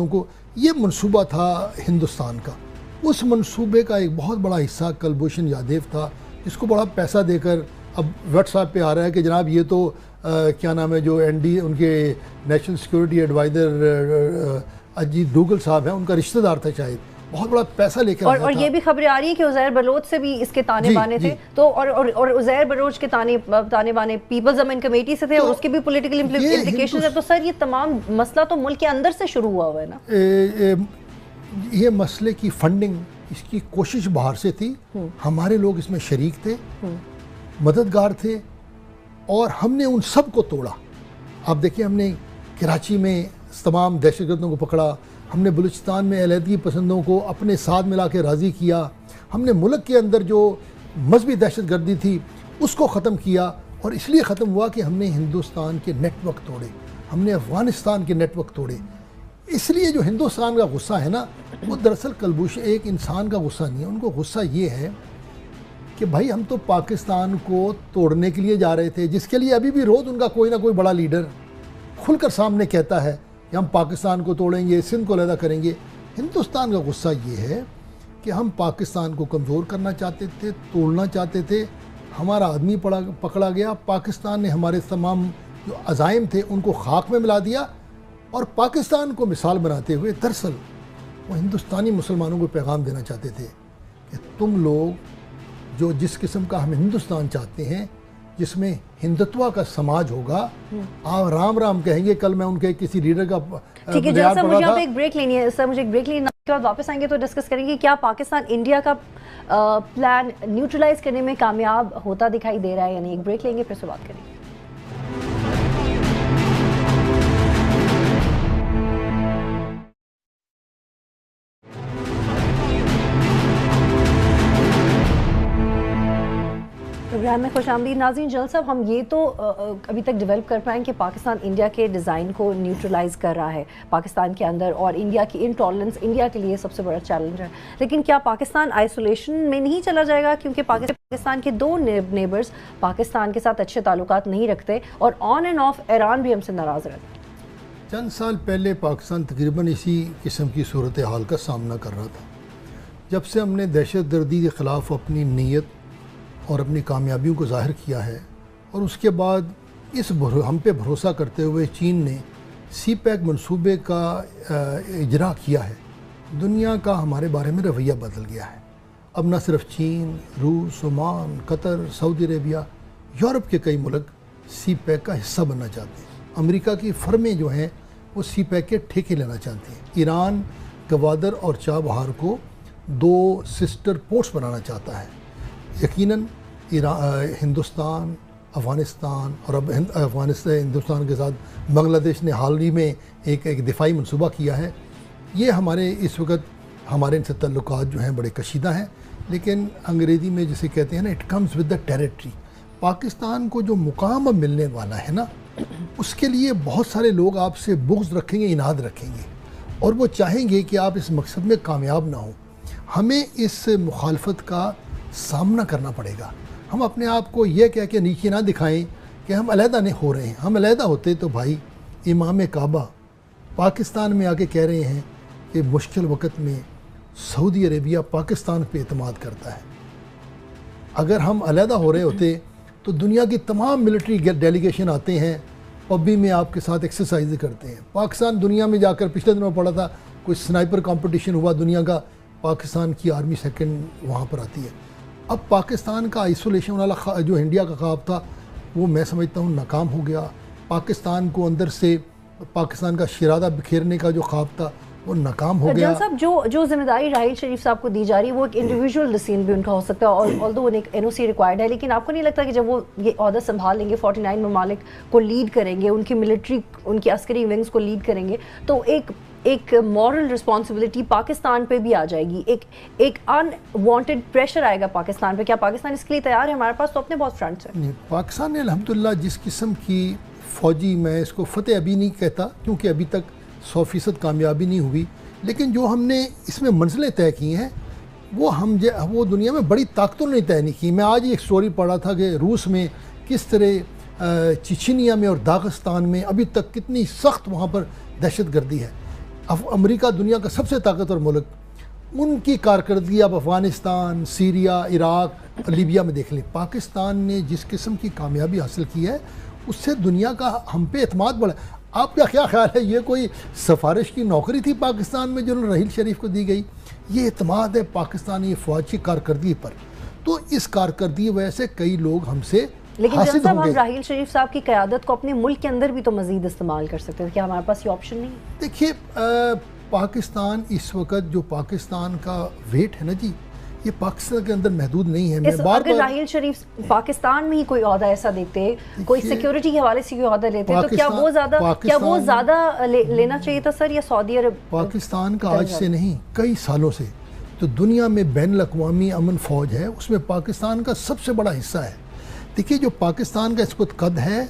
को ये मंसूबा था हिंदुस्तान का। उस मंसूबे का एक बहुत बड़ा हिस्सा कुलभूषण जाधव था, जिसको बड़ा पैसा देकर अब व्हाट्सएप पे आ रहा है कि जनाब ये तो क्या नाम है, जो एनडी उनके national security adviser Ajit dongle साहब हैं, उनका रिश्तेदार था शायद, बहुत बड़ा पैसा लेकर और ये भी खबरें आ रही है कि उज़ैर बलोच से भी इसके ताने बाने थे। तो और उज़ैर बलोच के ताने बाने पीपल्स अमेन कमेटी से थे, और उसके भी पॉलिटिकल इम्प्लिकेशंस है। तो सर ये तमाम मसला तो मुल्क के अंदर से शुरू हुआ है ना। ये मसले की फंडिंग, इसकी कोशिश बाहर से थी, हमारे लोग इसमें शरीक थे, मददगार थे, और हमने उन सब को तोड़ा। आप देखिए, हमने कराची में तमाम दहशतगर्दों को पकड़ा, हमने बलूचिस्तान में अलहदगी पसंदों को अपने साथ मिला के राज़ी किया, हमने मुल्क के अंदर जो मजहबी दहशतगर्दी थी उसको ख़त्म किया। और इसलिए ख़त्म हुआ कि हमने हिंदुस्तान के नेटवर्क तोड़े, हमने अफ़गानिस्तान के नेटवर्क तोड़े। इसलिए जो हिंदुस्तान का गुस्सा है ना, वो दरअसल कुलभूषण एक इंसान का गुस्सा नहीं है, उनको गुस्सा ये है कि भाई हम तो पाकिस्तान को तोड़ने के लिए जा रहे थे, जिसके लिए अभी भी रोज़ उनका कोई ना कोई बड़ा लीडर खुलकर सामने कहता है कि हम पाकिस्तान को तोड़ेंगे, सिंध को अलहदा करेंगे। हिंदुस्तान का गुस्सा ये है कि हम पाकिस्तान को कमज़ोर करना चाहते थे, तोड़ना चाहते थे, हमारा आदमी पकड़ा गया, पाकिस्तान ने हमारे तमाम जो अज़ाइम थे उनको खाक में मिला दिया, और पाकिस्तान को मिसाल बनाते हुए दरअसल वो हिंदुस्तानी मुसलमानों को पैगाम देना चाहते थे कि तुम लोग जो जिस किस्म का हम हिंदुस्तान चाहते हैं, जिसमें हिंदुत्व का समाज होगा, आप राम राम कहेंगे। कल मैं उनके किसी लीडर का ठीक है सर, मुझे यहाँ पे एक ब्रेक लेनी है सर, मुझे एक ब्रेक लेनी है, उसके बाद वापस आएंगे तो डिस्कस करेंगे क्या पाकिस्तान इंडिया का प्लान न्यूट्रलाइज करने में कामयाब होता दिखाई दे रहा है या नहीं। एक ब्रेक लेंगे, फिर से बात करेंगे। प्रोग्राम में खुशामदीद नाज़रीन। जल साहब, हम ये तो अभी तक डेवलप कर पाएँ कि पाकिस्तान इंडिया के डिज़ाइन को न्यूट्रलाइज कर रहा है पाकिस्तान के अंदर, और इंडिया की इंटॉलरेंस इंडिया के लिए सबसे बड़ा चैलेंज है। लेकिन क्या पाकिस्तान आइसोलेशन में नहीं चला जाएगा, क्योंकि पाकिस्तान के दो नेबर्स पाकिस्तान के साथ अच्छे ताल्लुकात नहीं रखते, और ऑन एंड ऑफ ईरान भी हमसे नाराज़ रहता है। चंद साल पहले पाकिस्तान तकरीबन इसी किस्म की सूरत हाल का सामना कर रहा था। जब से हमने दहशतगर्दी के ख़िलाफ़ अपनी नीयत और अपनी कामयाबियों को ज़ाहिर किया है, और उसके बाद हम पे भरोसा करते हुए चीन ने CPEC मंसूबे का इजरा किया है, दुनिया का हमारे बारे में रवैया बदल गया है। अब न सिर्फ चीन, रूस, Oman, Qatar, Saudi Arabia, Europe के कई मुल्क CPEC का हिस्सा बनना चाहते हैं। अमेरिका की फर्में जो हैं वो CPEC के ठेके लेना चाहती हैं। ईरान गवादर और चाबहार को 2 सिस्टर पोर्ट्स बनाना चाहता है। यकीनन हिंदुस्तान, अफ़गानिस्तान, और अब हिंदुस्तान के साथ बांग्लादेश ने हाल ही में एक दिफाई मनसूबा किया है। ये हमारे इस वक्त हमारे इनसे ताल्लुकात जो हैं बड़े कशीदा हैं, लेकिन अंग्रेज़ी में जिसे कहते हैं ना, it comes with the territory. Pakistan को जो मुकाम अब मिलने वाला है ना, उसके लिए बहुत सारे लोग आपसे बुग़्ज़ रखेंगे, इनाद रखेंगे, और वो चाहेंगे कि आप इस मकसद में कामयाब ना हो। हमें इस मुखालफत का सामना करना पड़ेगा। हम अपने आप को यह कह के नीचे ना दिखाएं कि हम अलहदा नहीं हो रहे हैं। हम अलहदा होते तो भाई इमाम काबा पाकिस्तान में आके कह रहे हैं कि मुश्किल वक़्त में सऊदी अरेबिया पाकिस्तान पे एतमाद करता है। अगर हम अलहदा हो रहे होते तो दुनिया की तमाम मिलिट्री डेलीगेशन आते हैं, पब्बी में आपके साथ एक्सरसाइज करते हैं। पाकिस्तान दुनिया में जाकर पिछले दिनों पढ़ा था, कोई स्नाइपर कंपटीशन हुआ दुनिया का, पाकिस्तान की आर्मी सेकंड वहाँ पर आती है। अब पाकिस्तान का आइसोलेशन वाला जो इंडिया का ख्वाब था, वो मैं समझता हूँ नाकाम हो गया। पाकिस्तान को अंदर से पाकिस्तान का शिरादा बिखेरने का जो ख्वाब था वो नाकाम हो गया। साहब, जो जिम्मेदारी राहिल शरीफ साहब को दी जा रही है, वो एक इंडिविजुअल डिसीजन भी उनका हो सकता है, और ऑल्दो एक NOC रिक्वायर्ड है, लेकिन आपको नहीं लगता कि जब वो ये ओहदा संभाल लेंगे, 49 ममालिक को लीड करेंगे, उनकी मिलिट्री, उनकी अस्करी विंग्स को लीड करेंगे, तो एक मॉरल रिस्पॉन्सिबिलिटी पाकिस्तान पे भी आ जाएगी, एक अनवांटेड प्रेशर आएगा पाकिस्तान पे। क्या पाकिस्तान इसके लिए तैयार है? हमारे पास तो अपने बहुत फ्रंट्स हैं। पाकिस्तान ने अल्हम्दुलिल्लाह जिस किस्म की फ़ौजी, मैं इसको फ़तेह अभी नहीं कहता क्योंकि अभी तक 100% कामयाबी नहीं हुई, लेकिन जो हमने इसमें मंजिलें तय की हैं वो दुनिया में बड़ी ताकतों ने तय नहीं की। मैं आज एक स्टोरी पढ़ा था कि रूस में किस तरह चिचिनिया में और दागिस्तान में अभी तक कितनी सख्त वहाँ पर दहशत गर्दी है। अमेरिका दुनिया का सबसे ताकतवर मुल्क, उनकी कारकर्दगी आप अफ़गानिस्तान, सीरिया, इराक, लीबिया में देख लें। पाकिस्तान ने जिस किस्म की कामयाबी हासिल की है उससे दुनिया का हम पे एतमाद बढ़ा। आपका क्या ख्याल है, ये कोई सिफारिश की नौकरी थी पाकिस्तान में जो रहील शरीफ को दी गई? ये एतमाद है पाकिस्तानी फ़ौज की कारकर्दगी पर। तो इस कारकर्दगी की वजह से कई लोग हमसे लेकिन जन साहब, हम राहील शरीफ साहब की क़यादत को अपने मुल्क के अंदर भी तो मज़ीद इस्तेमाल कर सकते हैं, क्या हमारे पास ये ऑप्शन नहीं? देखिए, पाकिस्तान इस वक्त जो पाकिस्तान का वेट है ना जी, ये पाकिस्तान के अंदर महदूद नहीं है। मैं बार अगर राहील शरीफ पाकिस्तान में ही कोई ओहदा ऐसा देखते, कोई सिक्योरिटी के हवाले से कोई ओहदा लेते, तो क्या वो ज़्यादा लेना चाहिए था सर, या सऊदी अरब? पाकिस्तान का आज से नहीं, कई सालों से तो दुनिया में बैनुल अक़वामी अमन फ़ौज है, उसमें पाकिस्तान का सबसे बड़ा हिस्सा है। देखिए, जो पाकिस्तान का इस वक्त कद है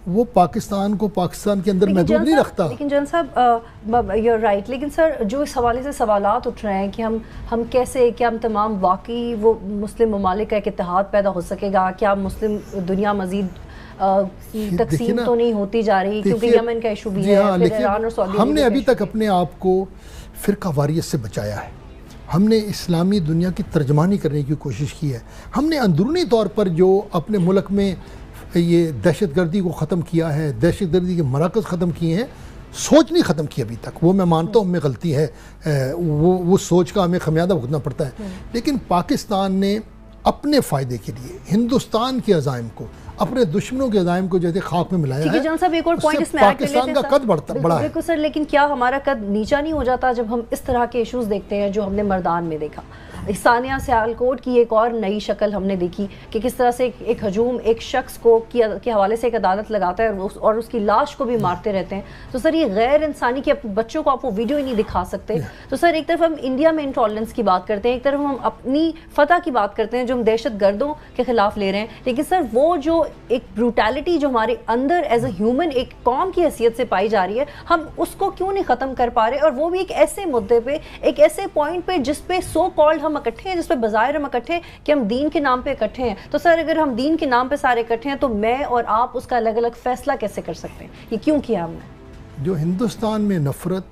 वो पाकिस्तान को पाकिस्तान के अंदर महदूद नहीं रखता। लेकिन जन साहब, यूर राइट, लेकिन सर जो इस हवाले से सवालात उठ रहे हैं कि हम कैसे, क्या हम तमाम वाकई वो मुस्लिम ममालिक का एक इत्तेहाद पैदा हो सकेगा? क्या मुस्लिम दुनिया मज़ीद तकसीम तो नहीं होती जा रही, क्योंकि यमन का इशू भी है, फिर ईरान और सऊदी। हमने अभी तक अपने आप को फ़िरका वारियत से बचाया है, हमने इस्लामी दुनिया की तर्जमानी करने की कोशिश की है, हमने अंदरूनी तौर पर जो अपने मुल्क में ये दहशतगर्दी को ख़त्म किया है, दहशतगर्दी के मराकज़ ख़त्म किए हैं, सोच नहीं ख़त्म की अभी तक। वो मैं मानता हूँ हमें गलती है, वो सोच का हमें खमियाजा भुगतना पड़ता है। लेकिन पाकिस्तान ने अपने फ़ायदे के लिए हिंदुस्तान के अज़ाइम को, अपने दुश्मनों के अज़ाइम को जैसे खाक में मिलाया है। जन साहब, एक और पॉइंट इसमें पाकिस्तान का कद बड़ा है। बिल्कुल सर, लेकिन क्या हमारा कद नीचा नहीं हो जाता जब हम इस तरह के इश्यूज देखते हैं जो हमने मर्दान में देखा? सानिया सियालकोट की एक और नई शक्ल हमने देखी कि किस तरह से एक हजूम एक शख्स को के हवाले से एक अदालत लगाता है और उसकी लाश को भी मारते रहते हैं। तो सर ये गैर इंसानी कि बच्चों को आप वो वीडियो ही नहीं दिखा सकते। तो सर एक तरफ हम इंडिया में इंटॉलरेंस की बात करते हैं, एक तरफ हम अपनी फतह की बात करते हैं जो हम दहशत गर्दों के खिलाफ ले रहे हैं, लेकिन सर वो जो एक ब्रूटैलिटी जो हमारे अंदर एज ए ह्यूमन एक कौम की हैसियत से पाई जा रही है, हम उसको क्यों नहीं ख़त्म कर पा रहे? और वो भी एक ऐसे मुद्दे पे, एक ऐसे पॉइंट पे जिस पे सो कॉल्ड हम इकट्ठे हैं, जिस पे बज़ाहिर हम इकट्ठे हैं कि हम दीन के नाम पे इकट्ठे हैं। तो सर अगर हम दीन के नाम पे सारे इकट्ठे हैं तो मैं और आप उसका अलग अलग फैसला कैसे कर सकते हैं? ये क्यों किया हमने? जो हिंदुस्तान में नफ़रत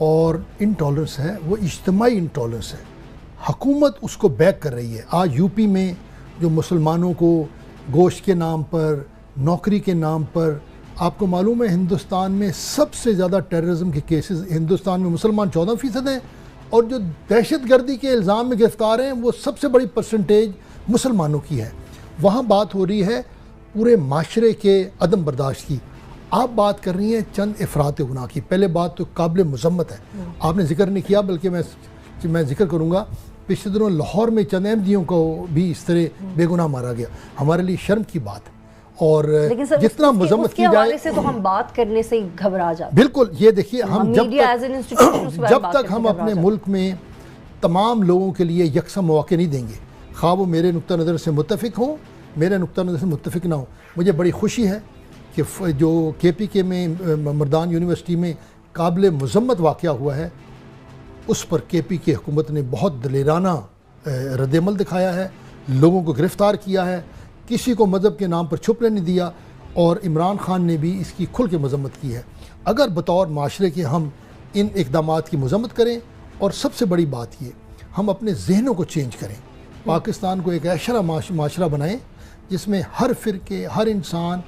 और इंटॉलरेंस है वो इज्तिमाई इंटॉलरेंस है, हुकूमत उसको बैक कर रही है। आज यूपी में जो मुसलमानों को गोश्त के नाम पर, नौकरी के नाम पर, आपको मालूम है हिंदुस्तान में सबसे ज़्यादा टेररिज्म के केसेस हिंदुस्तान में मुसलमान 14% हैं, और जो दहशतगर्दी के इल्ज़ाम में गिरफ्तार हैं वो सबसे बड़ी परसेंटेज मुसलमानों की है। वहाँ बात हो रही है पूरे माशरे के अदम बर्दाश्त की। आप बात कर रही हैं चंद अफरात गुनाह की। पहले बात तो काबिल मज़म्मत है, आपने जिक्र नहीं किया, बल्कि मैं जिक्र करूँगा। पिछले दिनों लाहौर में चंद अहमदियों को भी इस तरह बेगुनाह मारा गया, हमारे लिए शर्म की बात है। और जितना मजम्मत की जाए से तो हम बात करने से ही घबरा जाते। बिल्कुल, ये देखिए, हम जब तक हम अपने मुल्क में तमाम लोगों के लिए यकसा मौके नहीं देंगे, खा वो मेरे नुक्ता नज़र से मुत्तफ़िक हो, मेरे नुक्ता नज़र से मुत्तफ़िक ना हो। मुझे बड़ी खुशी है कि जो KPK में मर्दान यूनिवर्सिटी में काबिल मज़म्मत वाक़या हुआ है, उस पर KPK हुकूमत ने बहुत दलेराना रद्दअमल दिखाया है, लोगों को गिरफ़्तार किया है, किसी को मज़हब के नाम पर छुपने नहीं दिया, और इमरान खान ने भी इसकी खुल के मज़म्मत की है। अगर बतौर माशरे के हम इन इक़दामात की मज़म्मत करें, और सबसे बड़ी बात ये, हम अपने जहनों को चेंज करें, पाकिस्तान को एक ऐसा माशरा बनाएं जिसमें हर फ़िरके, हर इंसान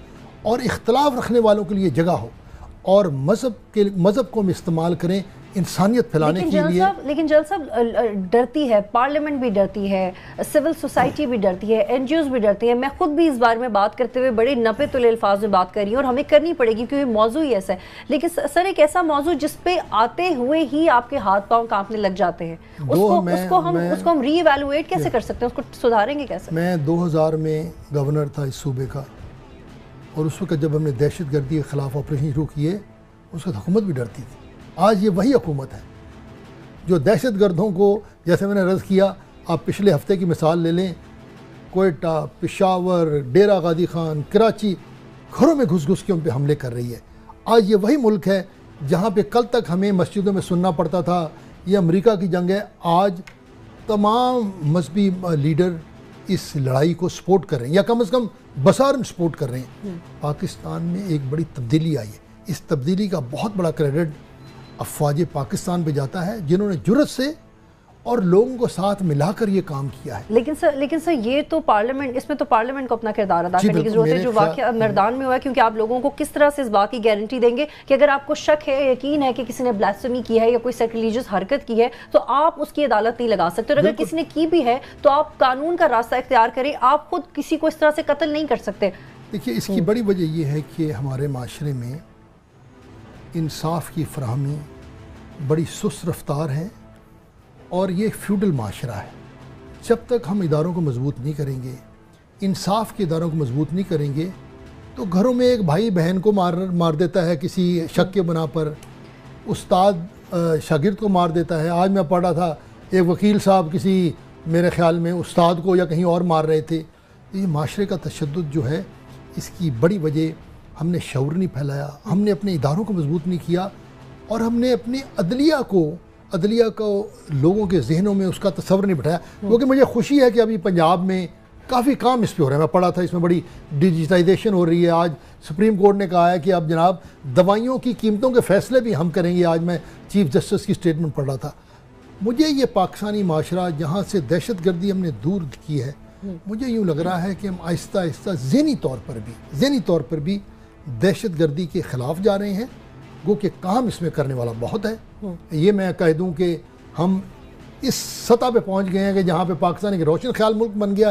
और इख्तलाफ रखने वालों के लिए जगह हो, और मज़हब को हम इस्तेमाल करें इंसानियत फैलाने के लिए। लेकिन जल साहब डरती है, पार्लियामेंट भी डरती है, सिविल सोसाइटी भी डरती है, NGOs भी डरती है। मैं खुद भी इस बारे में बात करते हुए बड़े नपे तुले अल्फाज में बात कर रही हूँ, और हमें करनी पड़ेगी क्योंकि मौजू ही ऐसा है। लेकिन सर एक ऐसा मौजू जिस पे आते हुए ही आपके हाथ पाँव कांपने लग जाते हैं, उसको हम रीइवैल्यूएट कैसे कर सकते हैं, उसको सुधारेंगे कैसे? मैं 2000 में गवर्नर था इस सूबे का, और उस वक्त जब हमने दहशतगर्दी के ख़िलाफ़ ऑपरेशन शुरू किए, उस वक्त हुकूमत भी डरती थी। आज ये वही हुकूमत है जो दहशत गर्दों को, जैसे मैंने अर्ज़ किया, आप पिछले हफ्ते की मिसाल ले लें, कोयटा, पेशावर, डेरा गाजी खान, कराची, घरों में घुस घुस के उन पर हमले कर रही है। आज ये वही मुल्क है जहाँ पे कल तक हमें मस्जिदों में सुनना पड़ता था ये अमेरिका की जंग है, आज तमाम मजहबी लीडर इस लड़ाई को सपोर्ट कर रहे हैं, या कम से कम बसारन सपोर्ट कर रहे हैं। पाकिस्तान में एक बड़ी तब्दीली आई है, इस तब्दीली का बहुत बड़ा क्रेडिट अफवाज पाकिस्तान पे जाता है जिन्होंने जुर्रत से और लोगों को साथ मिलाकर ये काम किया है। लेकिन सर ये तो पार्लियामेंट, इसमें तो पार्लियामेंट को अपना किरदार अदा करने की जरूरत है, जो वाकया मैदान में हुआ है। क्योंकि आप लोगों को किस तरह से इस बात की गारंटी देंगे कि अगर आपको शक है, यकीन है कि किसी ने ब्लास्फेमी की है या कोई सेक्रिलीजियस हरकत की है, तो आप उसकी अदालत नहीं लगा सकते। और अगर किसी ने की भी है तो आप कानून का रास्ता इख्तियार करें, आप खुद किसी को इस तरह से कत्ल नहीं कर सकते। देखिए, इसकी बड़ी वजह यह है कि हमारे माशरे में इंसाफ की फराहमी बड़ी सुस्त रफ्तार है और ये फ्यूडल माशरा है। जब तक हम इदारों को मजबूत नहीं करेंगे, इंसाफ के इदारों को मजबूत नहीं करेंगे, तो घरों में एक भाई बहन को मार देता है किसी शक के बना पर, उस्ताद शागिर्द को मार देता है। आज मैं पढ़ रहा था एक वकील साहब किसी, मेरे ख्याल में उस्ताद को या कहीं और मार रहे थे। ये माशरे का तशद्दुद जो है, इसकी बड़ी वजह हमने शऊर नहीं फैलाया, हमने अपने इदारों को मजबूत नहीं किया और हमने अपनी अदलिया को लोगों के जहनों में उसका तस्वर नहीं बिठाया। क्योंकि मुझे खुशी है कि अभी पंजाब में काफ़ी काम इस पे हो रहा है। मैं पढ़ा था इसमें बड़ी डिजिटाइजेशन हो रही है। आज सुप्रीम कोर्ट ने कहा है कि अब जनाब दवाइयों की कीमतों के फैसले भी हम करेंगे। आज मैं चीफ जस्टिस की स्टेटमेंट पढ़ रहा था। मुझे ये पाकिस्तानी माशरा जहाँ से दहशत गर्दी हमने दूर की है, मुझे यूँ लग रहा है कि हम आहिस्ता आहिस्ता ज़हनी तौर पर भी दहशत गर्दी के ख़िलाफ़ जा रहे हैं। गो कि काम इसमें करने वाला बहुत है। ये मैं कह दूं कि हम इस सतह पे पहुंच गए हैं कि जहां पे पाकिस्तान एक रोशन ख्याल मुल्क बन गया